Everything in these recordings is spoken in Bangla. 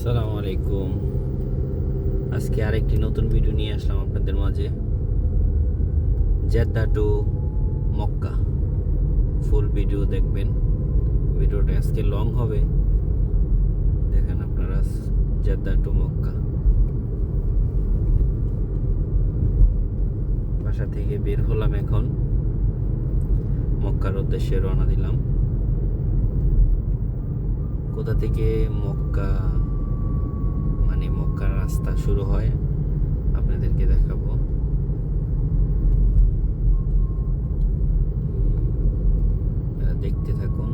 আসসালামু আলাইকুম। আজকে আরেকটি নতুন ভিডিও নিয়ে আসলাম আপনাদের মাঝে। Jeddah two Mecca full video দেখবেন। ভিডিওটা আজকে লং হবে, দেখেন আপনারা। জেদ্দা টু মক্কা, বাসা থেকে বের হলাম, এখন মক্কার উদ্দেশ্যে রওনা দিলাম। কোথা থেকে মক্কা মানে মক্কার রাস্তা শুরু হয় আপনাদেরকে দেখাবো। দেখতে থাকুন।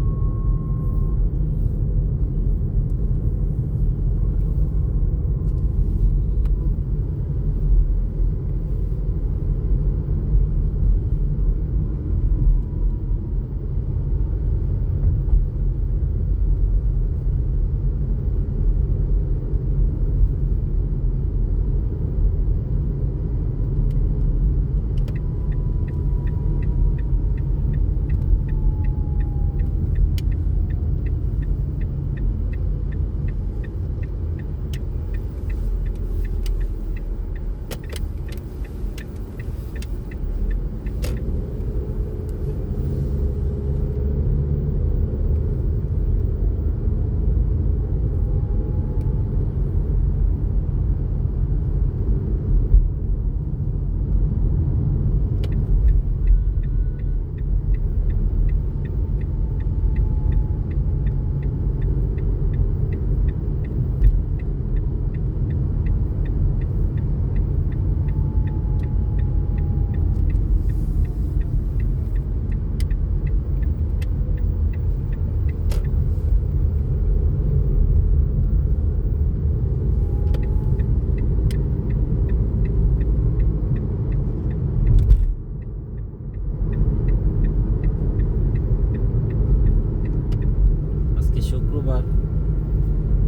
শুক্রবার,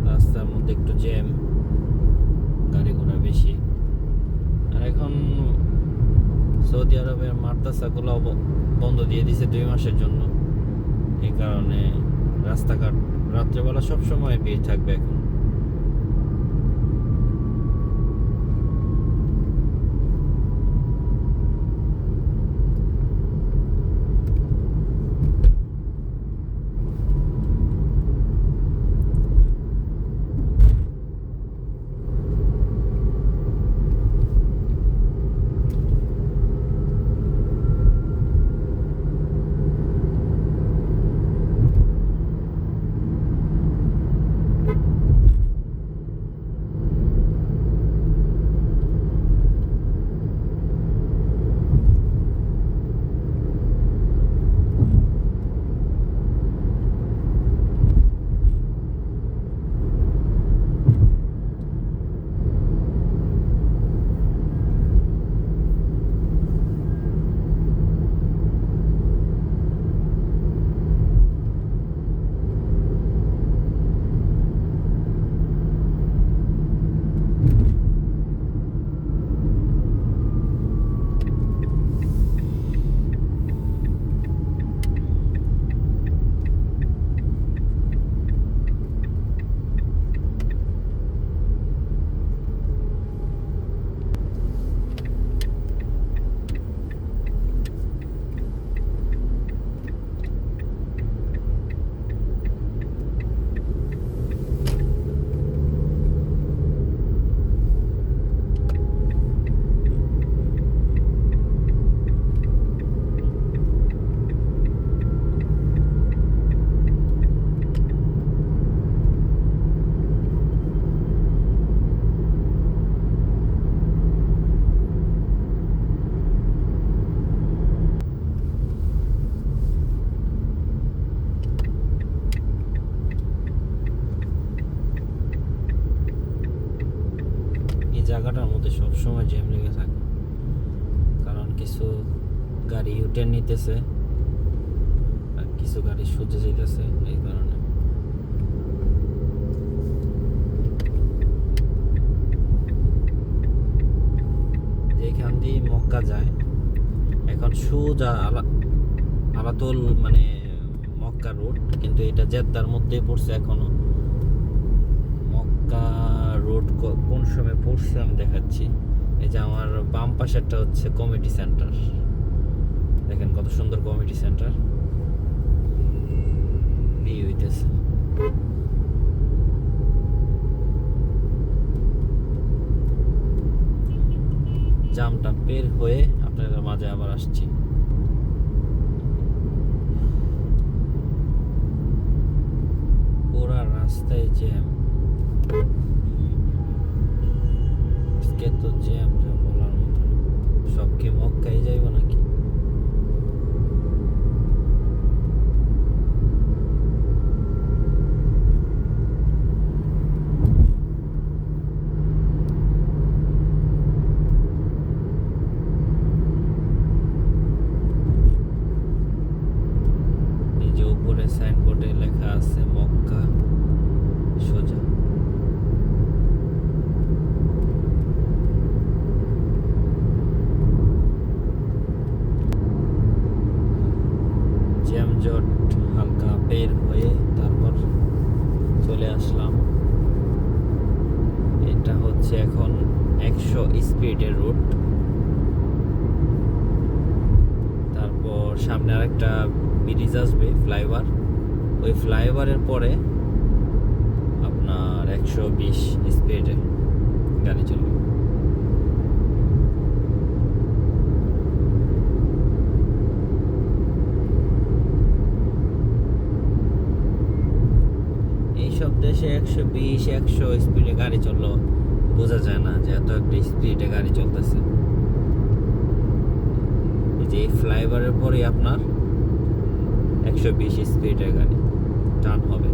রাস্তার মধ্যে একটু জ্যাম, গাড়ি ঘোড়া বেশি। আর এখন সৌদি আরবের মাদ্রাসাগুলো বন্ধ দিয়ে দিছে 2 মাসের জন্য। এই কারণে রাস্তাঘাট রাত্রেবেলা সবসময় ভিড় থাকবে এখন। জায়গাটার মধ্যে সবসময় জ্যাম লেগে থাকে, কারণ কিছু গাড়ি ইউটার্ন নিতেছে আর কিছু গাড়ি সোজা যাইতেছে। এই কারণে যেখান দিয়ে মক্কা যায় এখন সোজা আলাতুল মানে মক্কা রোড, কিন্তু এটা জেদ্দার মধ্যে পড়ছে এখনো। মক্কা মরশুমে পড়ছে আমি দেখাচ্ছি। এই যে আমার বাম পাশেরটা হচ্ছে কমিটি সেন্টার, দেখেন কত সুন্দর কমিটি সেন্টার বিয়ে হইতেছে। জামটা বের হয়ে আপনাদের মাঝে আবার আসছি। পুরা রাস্তায় জ্যাম, আজকে তো জ্যাম যা বলার মতো। সব কি মক্কায় যাইব নাকি? এই যে উপরে সাইনবোর্ডে লেখা আছে মক্কা সোজা। জ্যামজট হালকা বের হয়ে তারপর চলে আসলাম। এটা হচ্ছে এখন 100 স্পিডের রুট। তারপর সামনে আরেকটা ব্রিজ আসবে, ফ্লাইওভার। ওই ফ্লাইওভারের পরে আপনার 120 স্পিডে গাড়ি চলবে। এইসব দেশে 120-100 স্পিডে গাড়ি চললো বোঝা যায় না যে এত একটা স্পিডে গাড়ি চলতেছে। এই যে এই ফ্লাইওভারের পরে আপনার 120 স্পিডের গাড়ি টার্ন হবে।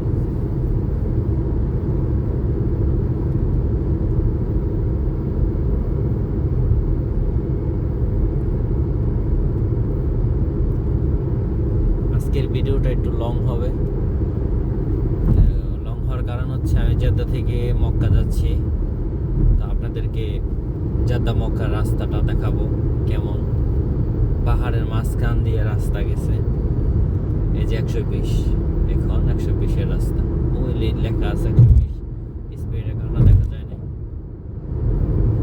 আজকের ভিডিওটা একটু লং হবে। লং হওয়ার কারণ হচ্ছে আমি জেদ্দা থেকে মক্কা যাচ্ছি, তো আপনাদেরকে জেদ্দা মক্কার রাস্তাটা দেখাবো কেমন। পাহাড়ের মাঝখান দিয়ে রাস্তা গেছে। এই যে 120, এখন 120-এর রাস্তা। ওই লেখা আছে 120 স্পিডের কারণে দেখা যায় না।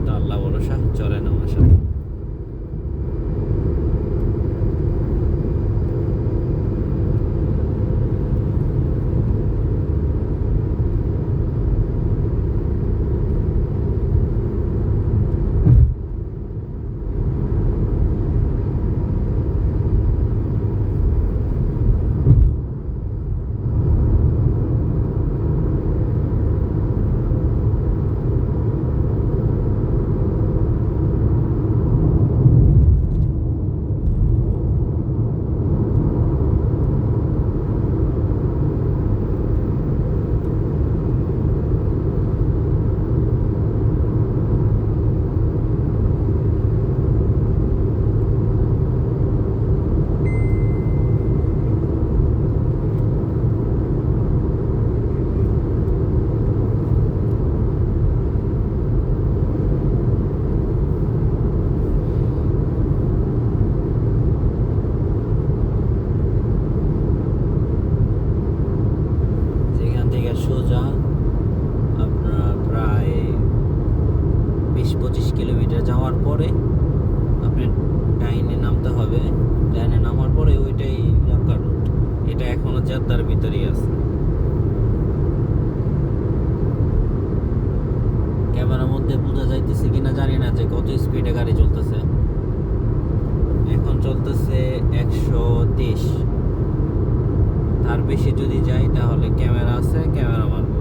তো আল্লাহ ভরসা, চলেন আমার সাথে। সোজা আপনার প্রায় 20-25 কিলোমিটার যাওয়ার পরে আপনি ডাইনে নামতে হবে। ডাইনে নামার পরে ওইটাই মক্কা রুট। এটা এখনো জেদ্দার ভিতরেই আছে। ক্যামেরার মধ্যে বোঝা যাইতেছে কিনা জানি না যে কত স্পিডে গাড়ি চলতেছে। এখন চলতেছে 130। তার বেশি যদি যাই তাহলে ক্যামেরা আছে, ক্যামেরা মারবো।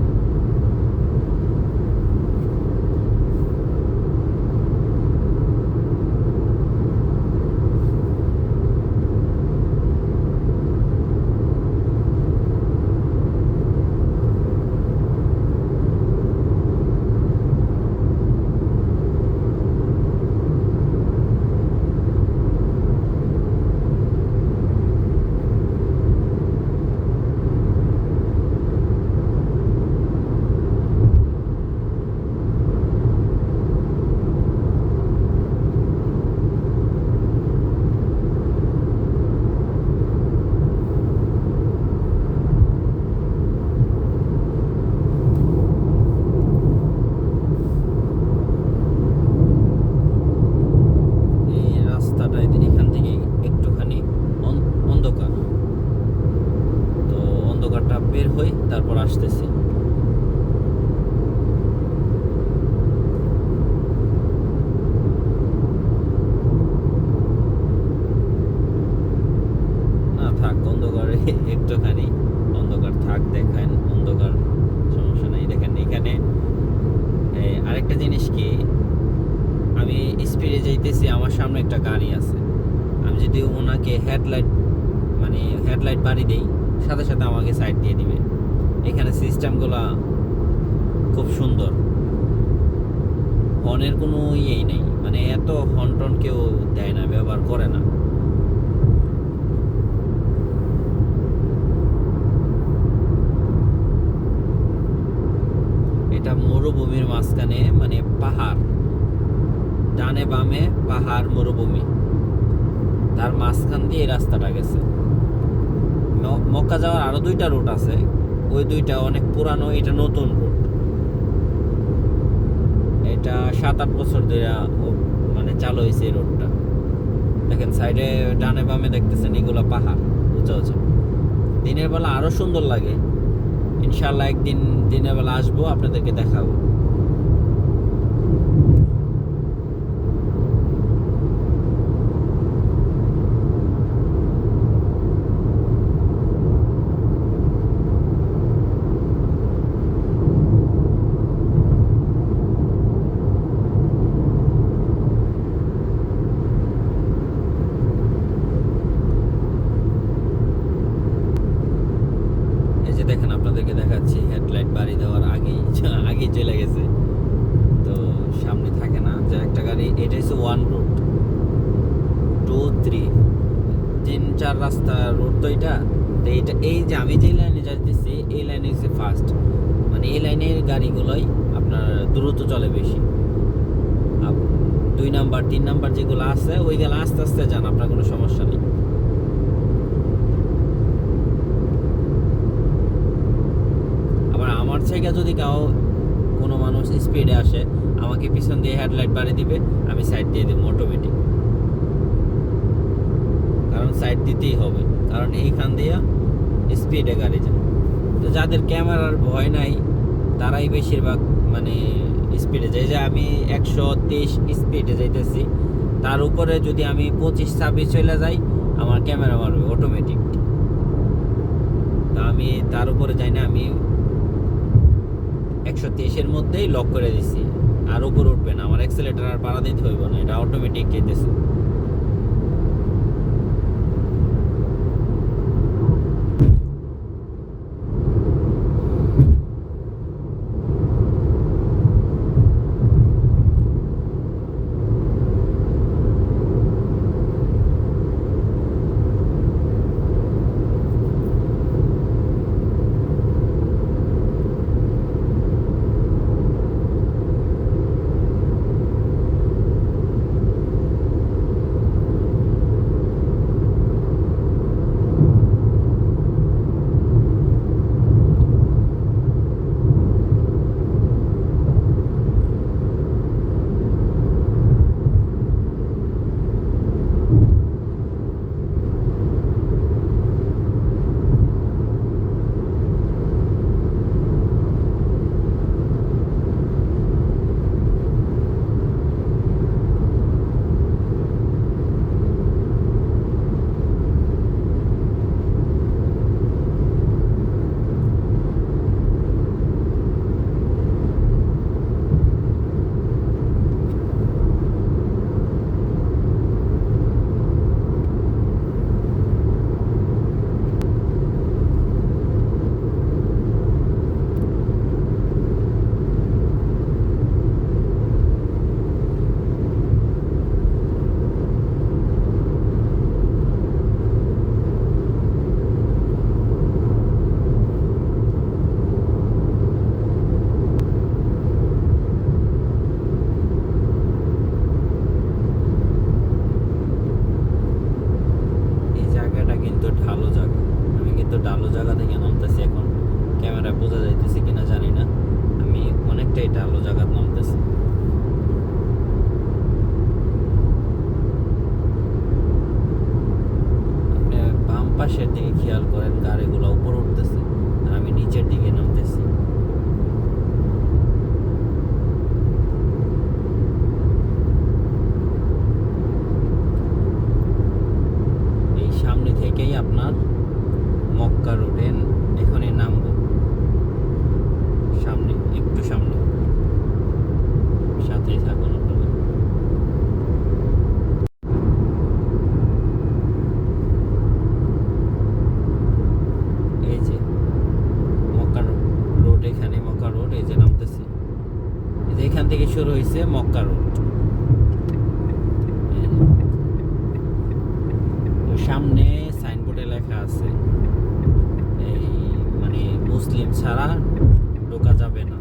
আমার সামনে একটা গাড়ি আছে, আমি যদি ওনাকে হেডলাইট বাড়ি দেই, সাথে সাথে আমাকে সাইড দিয়ে দিবে। এখানে সিস্টেমগুলো খুব সুন্দর, হর্নের কোনো ইয়েই নেই, মানে এত হর্ন টন কেউ দেয় না, ব্যবহার করে না। এটা মরুভূমির মাঝখানে, মানে পাহাড়, ডানে বামে পাহাড়, মরুভূমি, তার মাঝখান দিয়ে এই রাস্তাটা গেছে। মক্কা যাওয়ার আরো 2টা রুট আছে, ওই 2টা অনেক পুরানো, এটা নতুন রুট। এটা 7-8 বছর ধরে মানে চালু হয়েছে এই রোডটা। দেখেন সাইডে ডানে বামে দেখতেছেন, এগুলো পাহাড়, উঁচা উঁচা। দিনের বেলা আরো সুন্দর লাগে। ইনশাল্লাহ একদিন দিনের বেলা আসবো, আপনাদেরকে দেখাবো। দেখেন আপনাদেরকে দেখাচ্ছি, হেডলাইট বাড়ি দেওয়ার আগেই চলে গেছে, তো সামনে থাকে না যে একটা গাড়ি। এটা হচ্ছে 1 রুট, 2, 3, 3-4 রাস্তা রুট। তো এটা এই যে আমি যে লাইনে যাইতেছি, এই লাইনে হচ্ছে ফার্স্ট, মানে এই লাইনের গাড়িগুলোই আপনার দ্রুত চলে বেশি। 2 নাম্বার 3 নাম্বার যেগুলো আছে, ওইগুলো আস্তে আস্তে যান, আপনার কোনো সমস্যা নেই। আমার থেকে যদি কোনো মানুষ স্পিডে আসে, আমাকে পিছন দিয়ে হেডলাইট বাড়িয়ে দিবে, আমি সাইড দিয়ে দেবো অটোমেটিক, কারণ সাইড দিতেই হবে, কারণ এইখান দিয়ে স্পিডে গাড়ি যায়। তো যাদের ক্যামেরার ভয় নাই, তারাই বেশিরভাগ মানে স্পিডে যায়। যে আমি 123 স্পিডে যাইতেছি, তার উপরে যদি আমি 25-26 চলে যাই, আমার ক্যামেরা মারবে অটোমেটিক। তা আমি তার উপরে যাই না, আমি 123-এর মধ্যেই লক করে দিছি, আর উপরে উঠবে না, আমার অ্যাক্সেলেটার আর পাড়া দিতে হইব না, এটা অটোমেটিক যেতেছে। ডালো জায়গা থেকে নামতেছি এখন, ক্যামেরা বোঝা যাইতেছে কিনা জানি না, আমি অনেকটাই ডালো জায়গা নামতেছি। আপনি বাম পাশের দিকে খেয়াল করেন, গাড়িগুলো উপর উঠতেছে আর আমি নিচের দিকে নামতেছি। এই সামনে থেকেই আপনার মক্কা রোডে এখানে নামবো, সামনে একটু সামনে। এখান থেকে শুরু হয়েছে মক্কা রোড। সামনে সাইনবোর্ডে লেখা আছে এই মানে মুসলিম ছাড়া ঢোকা যাবে না,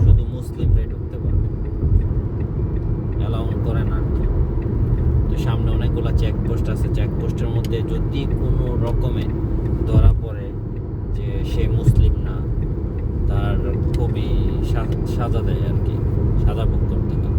শুধু মুসলিমরাই ঢুকতে পারবে, অ্যালাউ করে না আর কি। তো সামনে অনেকগুলো চেকপোস্ট আছে, চেকপোস্টের মধ্যে যদি কোনো রকমে ধরা পড়ে যে সে মুসলিম না, তার খুবই সাজা দেয় আর কি, সাজা ভোগ করতে হয়।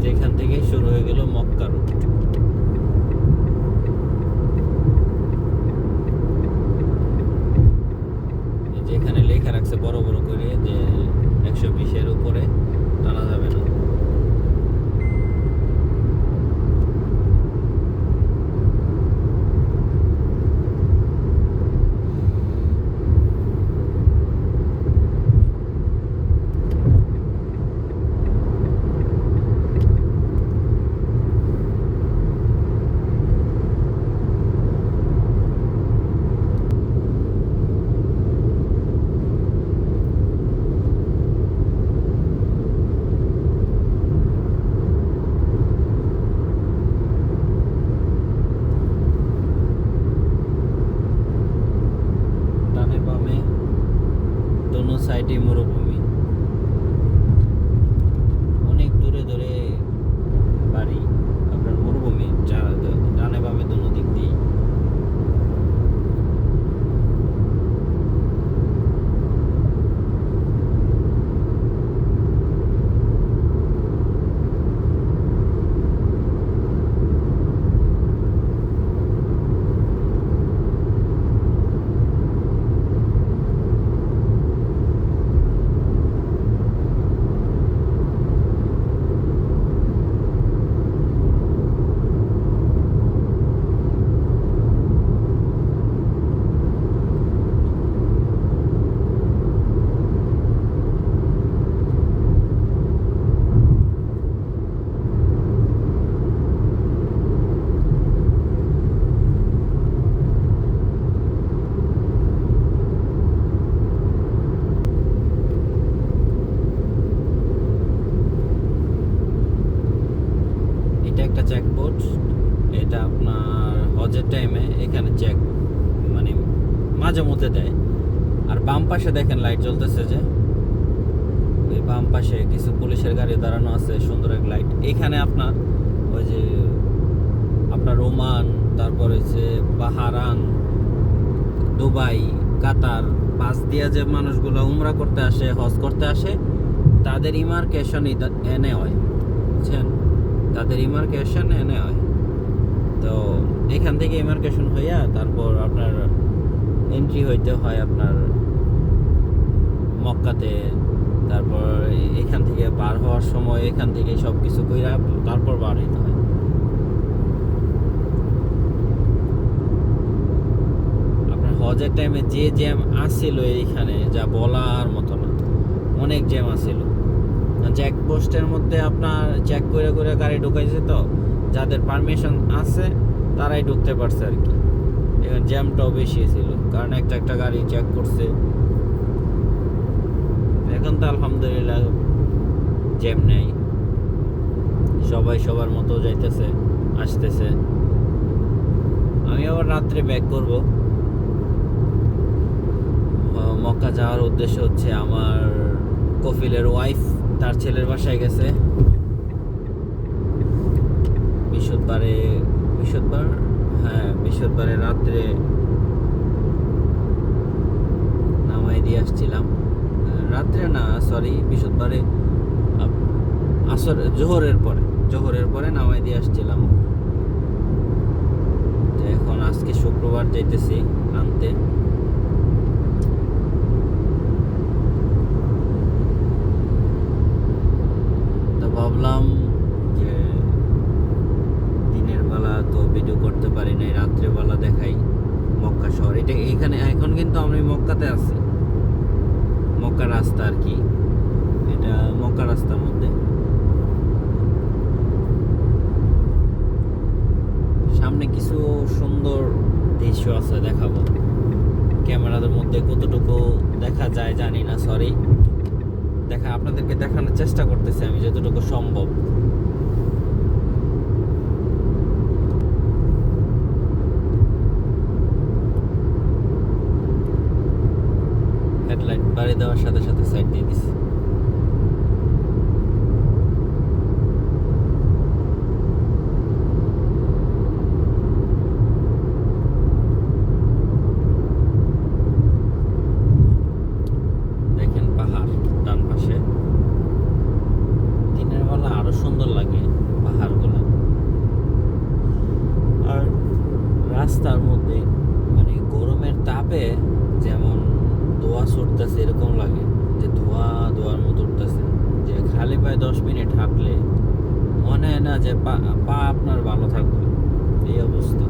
যেখান থেকে শুরু হয়ে গেল মক্কা রোড। যেখানে লেখা রাখছে বড় বড় করে যে 120-এর উপরে টানা যাবে না। ডানে বামে দোনো সাইডে মরুভূমি, অনেক দূরে দূরে বাড়ি, আপনার মরুভূমি ডানে বামে দোনো দিক দিয়ে। এটা একটা চেকপোস্ট, এটা আপনার হজের টাইমে এখানে চেক মানে মাঝে মধ্যে দেয়। আর বাম পাশে দেখেন লাইট জ্বলতেছে, যে ওই বাম পাশে কিছু পুলিশের গাড়ি দাঁড়ানো আছে, সুন্দর এক লাইট। এখানে আপনার ওই যে আপনার ওমান, তারপর হচ্ছে বাহারান, দুবাই, কাতার পাশ দিয়ে যে মানুষগুলো উমরা করতে আসে, হজ করতে আসে, তাদের ইমার্কেশন এনে হয়, বুঝছেন, তাদের ইমার্কেশন এনে হয়। তো এখান থেকে ইমার্কেশন হইয়া তারপর আপনার এন্ট্রি হইতে হয় আপনার মক্কাতে। তারপর এখান থেকে বার হওয়ার সময় এখান থেকে সব কিছু কইরা তারপর বার হইতে হয়। আপনার হজের টাইমে যে জ্যাম আসছিল এইখানে যা বলার মতো না, অনেক জ্যাম আসছিল। চেকপোস্টের মধ্যে আপনার চেক করে করে গাড়ি ঢুকাইছে, তো যাদের পারমিশন আছে তারাই ঢুকতে পারছে আর কি। এখানে জ্যামটাও বেশি ছিল, কারণ একটা একটা গাড়ি চেক করছে। এখন তো আলহামদুলিল্লাহ জ্যাম নেই, সবাই সবার মতো যাইতেছে আসতেছে। আমি আবার রাত্রে ব্যাক করব। মক্কা যাওয়ার উদ্দেশ্য হচ্ছে আমার কফিলের ওয়াইফ তার ছেলের বাসায় গেছে বৃহস্পতিবারে রাত্রে নামাই দিয়ে আসছিলাম। রাত্রে না, সরি, বৃহস্পতিবারে জোহরের পরে নামাই দিয়ে আসছিলাম। এখন আজকে শুক্রবার যাইতেছি আনতে। তো ভাবলাম যে দিনের বেলা তো ভিডিও করতে পারি নাই, রাত্রেবেলা দেখাই মক্কা শহর। এটা এখানে এখন কিন্তু আমি মক্কাতে আছি, মক্কা রাস্তা আর কি, এটা মক্কা রাস্তার মধ্যে। সামনে কিছু সুন্দর দৃশ্য আছে, দেখাবো। ক্যামেরার মধ্যে কতটুকু দেখা যায় জানি না, সরি। আপনাদেরকে দেখানোর চেষ্টা করতেছি আমি যতটুকু সম্ভব। হেডলাইট বাড়ি দেওয়ার সাথে সাথে সাইড দিয়ে দিছি। দেখেন পাহাড় ডান পাশে, দিনের বেলা আরো সুন্দর লাগে পাহাড়গুলো। আর রাস্তার মধ্যে মানে গরমের তাপে যেমন ধোঁয়া ছুটতেছে, এরকম লাগে যে ধোঁয়ার মতো উঠতেছে, যে খালি পায়ে 10 মিনিট হাঁটলে মনে হয় না যে পা আপনার ভালো থাকবে, এই অবস্থা।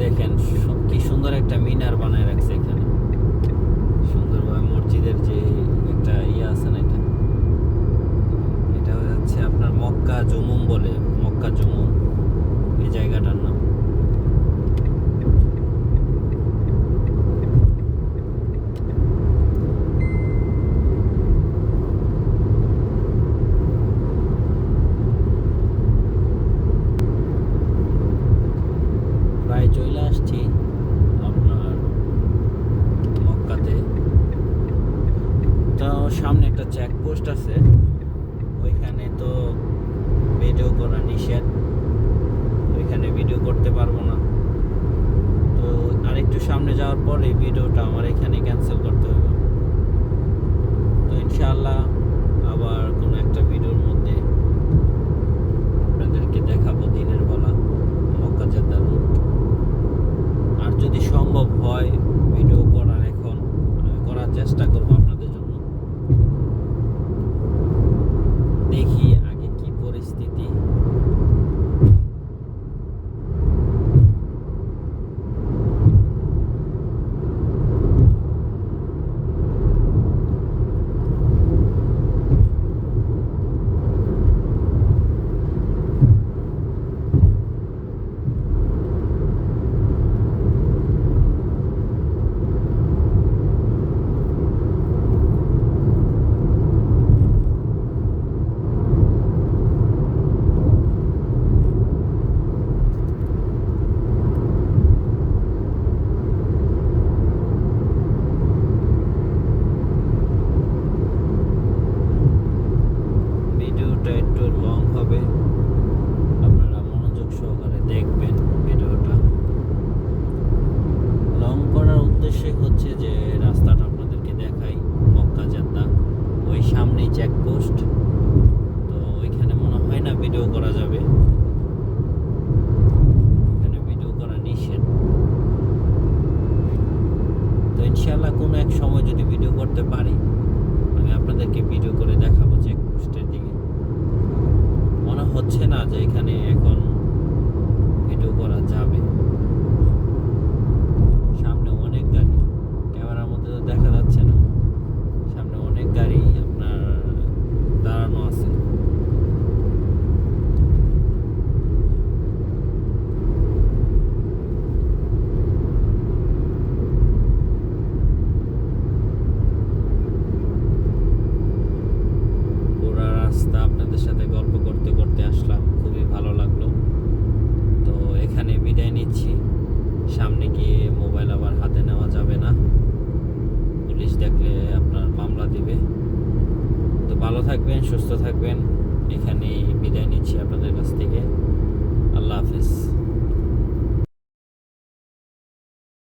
দেখেন কি সুন্দর একটা মিনার বানায় রাখছে এখানে, সুন্দরভাবে মসজিদের যে একটা আছে না, এটা হচ্ছে আপনার মক্কা জুমুম বলে, মক্কা জুমুম এই জায়গাটার নাম। প্রায় চলে আসছি আপনার মক্কাতে। তো সামনে একটা চেকপোস্ট আছে, ওইখানে তো ভিডিও করা নিষেধ, ওইখানে ভিডিও করতে পারবো না। তো আরেকটু সামনে যাওয়ার পর এই ভিডিওটা আমার এখানে ক্যান্সেল করতে হবে। তো ইনশাআল্লাহ আবার কোনো একটা ভিডিওর মধ্যে আপনাদেরকে দেখাবো দিনের বেলা মক্কা জেদ্দা রুট। আর যদি সম্ভব হয় ভিডিও করার, এখন করার চেষ্টা করবো আপনাদের জন্য। দেখি আগে কি পরিস্থিতি। আপনাদের সাথে গল্প করতে করতে আসলাম, খুবই ভালো লাগলো। তো এখানে বিদায় নিচ্ছি। সামনে গিয়ে মোবাইল আবার হাতে নেওয়া যাবে না, পুলিশ দেখলে আপনার মামলা দিবে। তো ভালো থাকবেন, সুস্থ থাকবেন। এখানেই বিদায় নিচ্ছি আপনাদের কাছ থেকে। আল্লাহ হাফেজ।